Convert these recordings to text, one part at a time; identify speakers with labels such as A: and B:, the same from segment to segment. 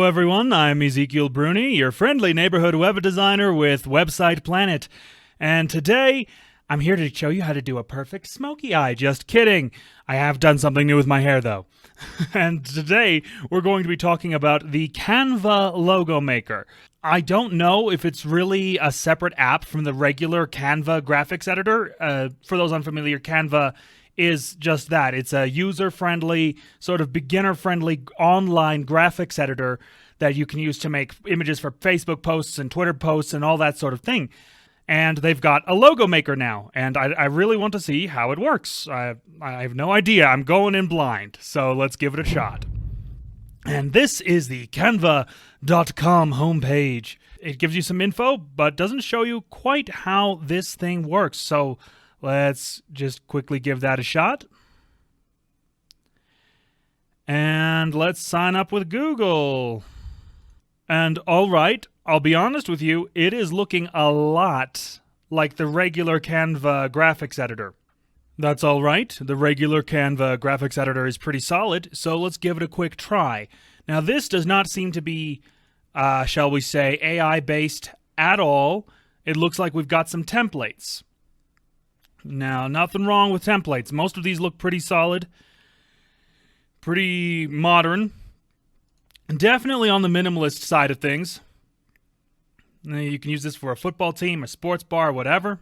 A: Hello everyone, I'm Ezekiel Bruni, your friendly neighborhood web designer with Website Planet. And today, I'm here to show you how to do a perfect smoky eye. Just kidding. I have done something new with my hair though. And today, we're going to be talking about the Canva logo maker. I don't know if it's really a separate app from the regular Canva graphics editor. For those unfamiliar, Canva is just that. It's a user-friendly, sort of beginner-friendly online graphics editor that you can use to make images for Facebook posts and Twitter posts and all that sort of thing. And they've got a logo maker now, and I really want to see how it works. I have no idea. I'm going in blind, so let's give it a shot. And this is the Canva.com homepage. It gives you some info, but doesn't show you quite how this thing works. So let's just quickly give that a shot. And let's sign up with Google. And all right, I'll be honest with you, it is looking a lot like the regular Canva graphics editor. That's all right. The regular Canva graphics editor is pretty solid, so let's give it a quick try. Now, this does not seem to be, shall we say, AI-based at all. It looks like we've got some templates. Now, nothing wrong with templates. Most of these look pretty solid, pretty modern, definitely on the minimalist side of things. Now, you can use this for a football team, a sports bar, whatever.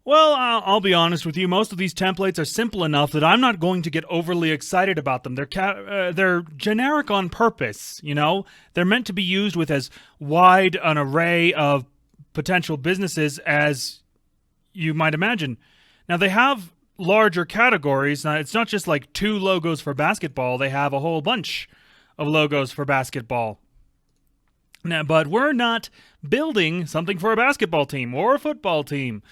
A: Well, I'll be honest with you, most of these templates are simple enough that I'm not going to get overly excited about them. They're generic on purpose, you know? They're meant to be used with as wide an array of potential businesses as you might imagine. Now, they have larger categories. Now, it's not just like 2 logos for basketball. They have a whole bunch of logos for basketball. Now, but we're not building something for a basketball team or a football team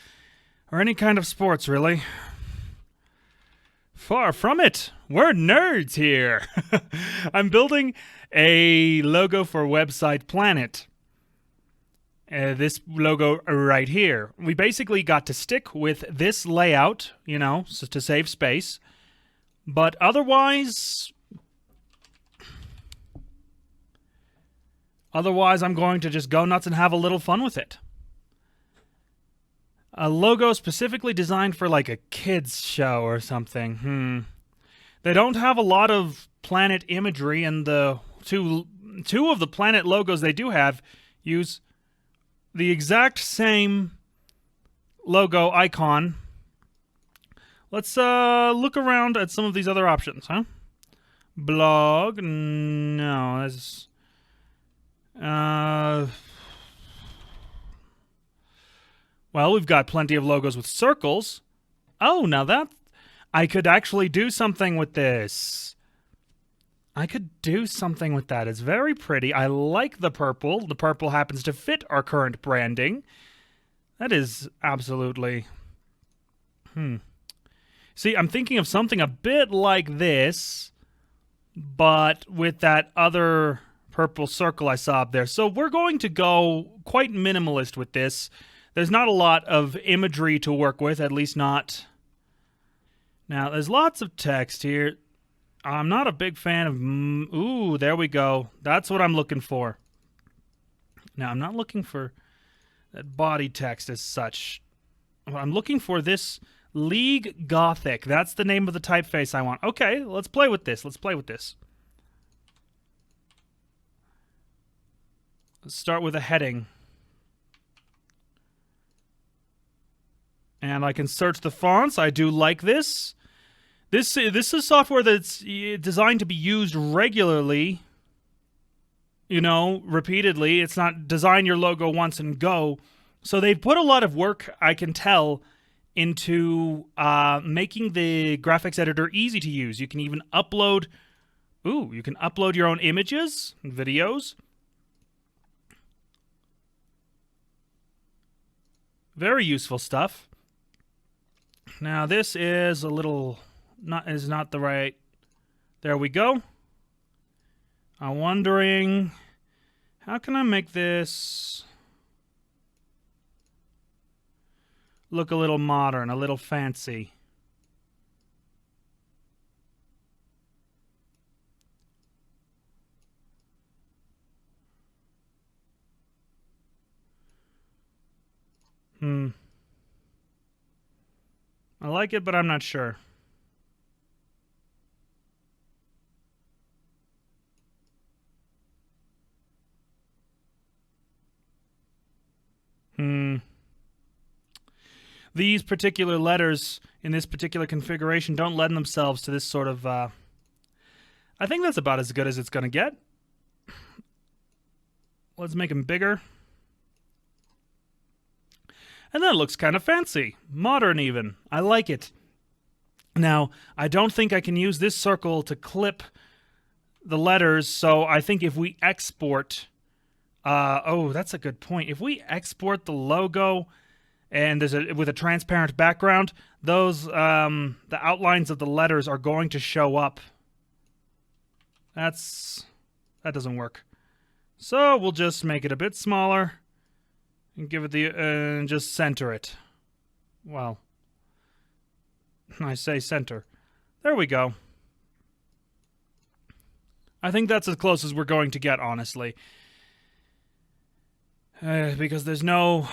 A: or any kind of sports, really. Far from it. We're nerds here. I'm building a logo for Website Planet. This logo right here. We basically got to stick with this layout, you know, so to save space. But otherwise, I'm going to just go nuts and have a little fun with it. A logo specifically designed for like a kids show or something. They don't have a lot of planet imagery, and the two of the planet logos they do have use the exact same logo icon. Let's look around at some of these other options, huh? Blog, no, that's well, we've got plenty of logos with circles. Oh, now that I could actually do something with this. I could do something with that. It's very pretty. I like the purple. The purple happens to fit our current branding. That is absolutely... See, I'm thinking of something a bit like this, but with that other purple circle I saw up there. So we're going to go quite minimalist with this. There's not a lot of imagery to work with, at least not... Now, there's lots of text here. I'm not a big fan of... Ooh, there we go. That's what I'm looking for. Now, I'm not looking for that body text as such. I'm looking for this League Gothic. That's the name of the typeface I want. Okay, let's play with this. Let's start with a heading. And I can search the fonts. I do like this. This is software that's designed to be used regularly, you know, repeatedly. It's not design your logo once and go. So they've put a lot of work, I can tell, into making the graphics editor easy to use. You can even upload... Ooh, you can upload your own images, videos. Very useful stuff. Now this is a little not the right. There we go. I'm wondering how can I make this look a little modern, a little fancy. I like it, but I'm not sure. These particular letters in this particular configuration don't lend themselves to this sort of... I think that's about as good as it's going to get. Let's make them bigger. And that looks kind of fancy. Modern, even. I like it. Now, I don't think I can use this circle to clip the letters, so I think if we export... oh, that's a good point. If we export the logo and with a transparent background, those the outlines of the letters are going to show up. That doesn't work. So we'll just make it a bit smaller and give it the just center it. Well, I say center. There we go. I think that's as close as we're going to get, honestly. Because there's no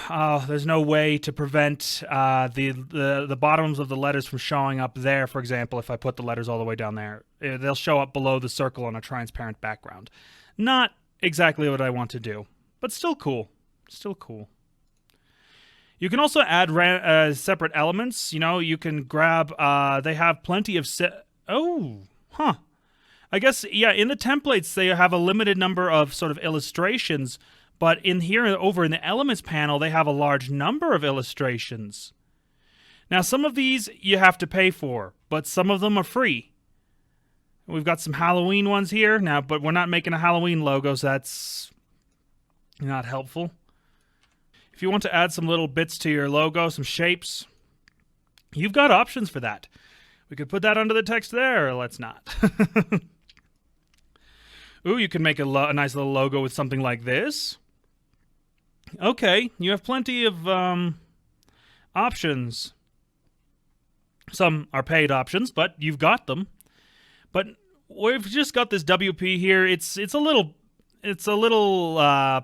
A: way to prevent the bottoms of the letters from showing up there. For example, if I put the letters all the way down there, they'll show up below the circle on a transparent background. Not exactly what I want to do, but still cool. Still cool. You can also add separate elements. You know, you can grab. They have plenty of I guess, yeah, in the templates, they have a limited number of sort of illustrations, but in here, over in the Elements panel, they have a large number of illustrations. Now, some of these you have to pay for, but some of them are free. We've got some Halloween ones here now, but we're not making a Halloween logo, so that's not helpful. If you want to add some little bits to your logo, some shapes, you've got options for that. We could put that under the text there, or let's not. Ooh, you can make a nice little logo with something like this. Okay, you have plenty of options. Some are paid options, but you've got them. But we've just got this WP here. It's a little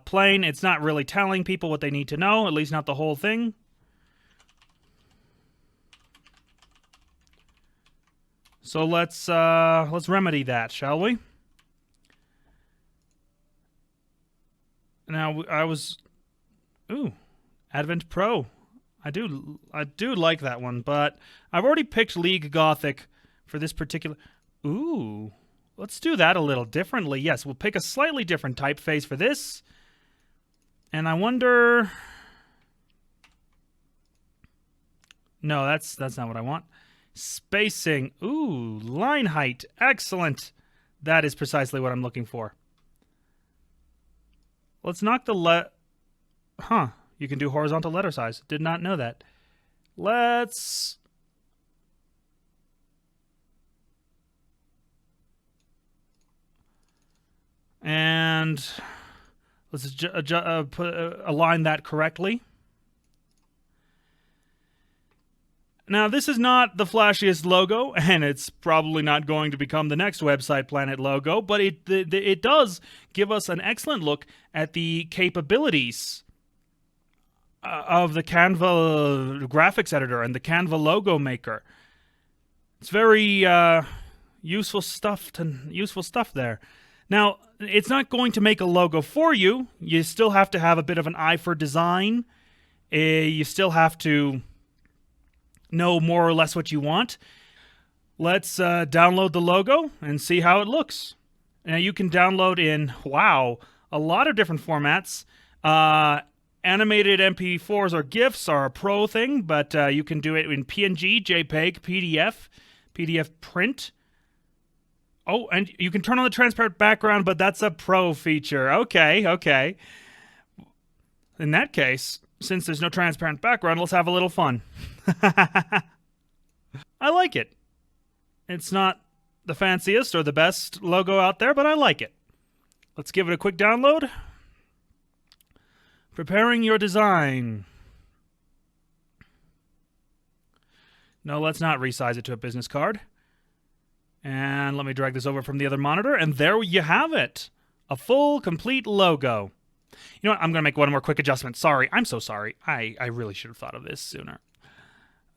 A: plain. It's not really telling people what they need to know, at least not the whole thing. So let's remedy that, shall we? Now Advent Pro. I do like that one, but I've already picked League Gothic for this particular. Ooh, let's do that a little differently. Yes, we'll pick a slightly different typeface for this. And I wonder. No, that's not what I want. Spacing. Ooh, line height. Excellent. That is precisely what I'm looking for. Let's knock the you can do horizontal letter size. Did not know that. And let's align that correctly. Now, this is not the flashiest logo, and it's probably not going to become the next Website Planet logo, but it does give us an excellent look at the capabilities of the Canva graphics editor and the Canva logo maker. It's very useful stuff there. Now, it's not going to make a logo for you. You still have to have a bit of an eye for design. You still have to know more or less what you want. Let's download the logo and see how it looks. Now, you can download in, wow, a lot of different formats. Animated MP4s or GIFs are a pro thing, but you can do it in PNG, JPEG, PDF print. Oh, and you can turn on the transparent background, but that's a pro feature. Okay. In that case, since there's no transparent background, let's have a little fun. I like it. It's not the fanciest or the best logo out there, but I like it. Let's give it a quick download. Preparing your design. No, let's not resize it to a business card. And let me drag this over from the other monitor, and there you have it. A full, complete logo. You know what? I'm going to make one more quick adjustment. Sorry. I'm so sorry. I really should have thought of this sooner.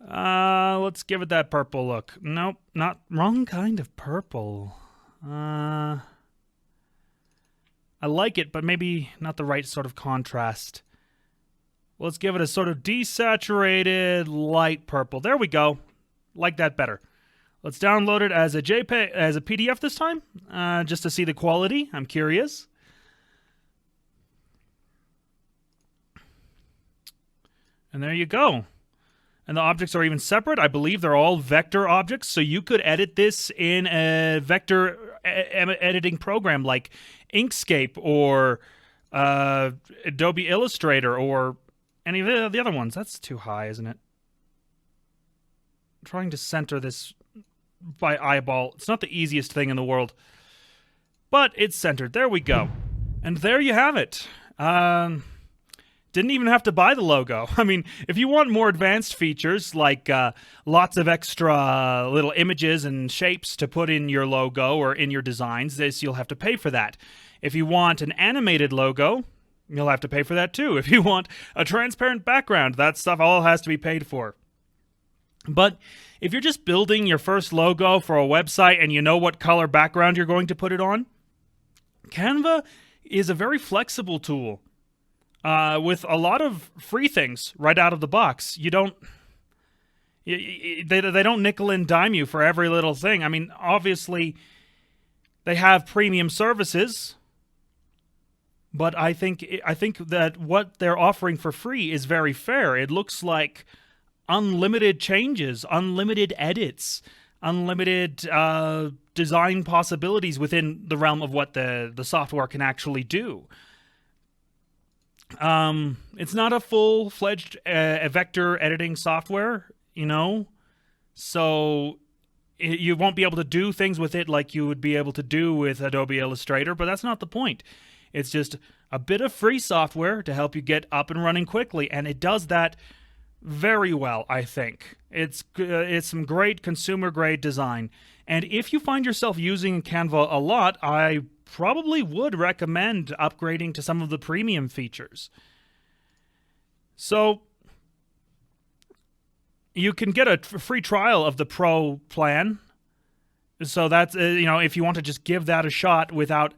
A: Let's give it that purple look. Nope, not wrong kind of purple. I like it, but maybe not the right sort of contrast. Let's give it a sort of desaturated light purple. There we go. Like that better. Let's download it as a JPEG, as a PDF this time, just to see the quality. I'm curious. And there you go. And the objects are even separate. I believe they're all vector objects, so you could edit this in a vector editing program like Inkscape or Adobe Illustrator or any of the other ones. That's too high, isn't it? I'm trying to center this by eyeball. It's not the easiest thing in the world, but it's centered. There we go. And there you have it. Didn't even have to buy the logo. I mean, if you want more advanced features like lots of extra little images and shapes to put in your logo or in your designs, you'll have to pay for that. If you want an animated logo, you'll have to pay for that too. If you want a transparent background, that stuff all has to be paid for. But if you're just building your first logo for a website and you know what color background you're going to put it on, Canva is a very flexible tool. With a lot of free things right out of the box. They don't nickel and dime you for every little thing. I mean, obviously, they have premium services, but I think that what they're offering for free is very fair. It looks like unlimited changes, unlimited edits, unlimited design possibilities within the realm of what the software can actually do. It's not a full-fledged vector editing software, you know, so you won't be able to do things with it like you would be able to do with Adobe Illustrator, but that's not the point. It's just a bit of free software to help you get up and running quickly, and it does that very well, I think. It's some great consumer-grade design, and if you find yourself using Canva a lot, I probably would recommend upgrading to some of the premium features. So you can get a free trial of the Pro plan. So that's, if you want to just give that a shot without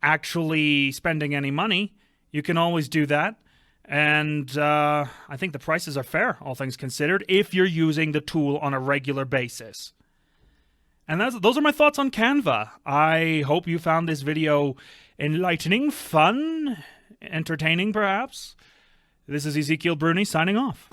A: actually spending any money, you can always do that. And I think the prices are fair, all things considered, if you're using the tool on a regular basis. And those are my thoughts on Canva. I hope you found this video enlightening, fun, entertaining perhaps. This is Ezekiel Bruni signing off.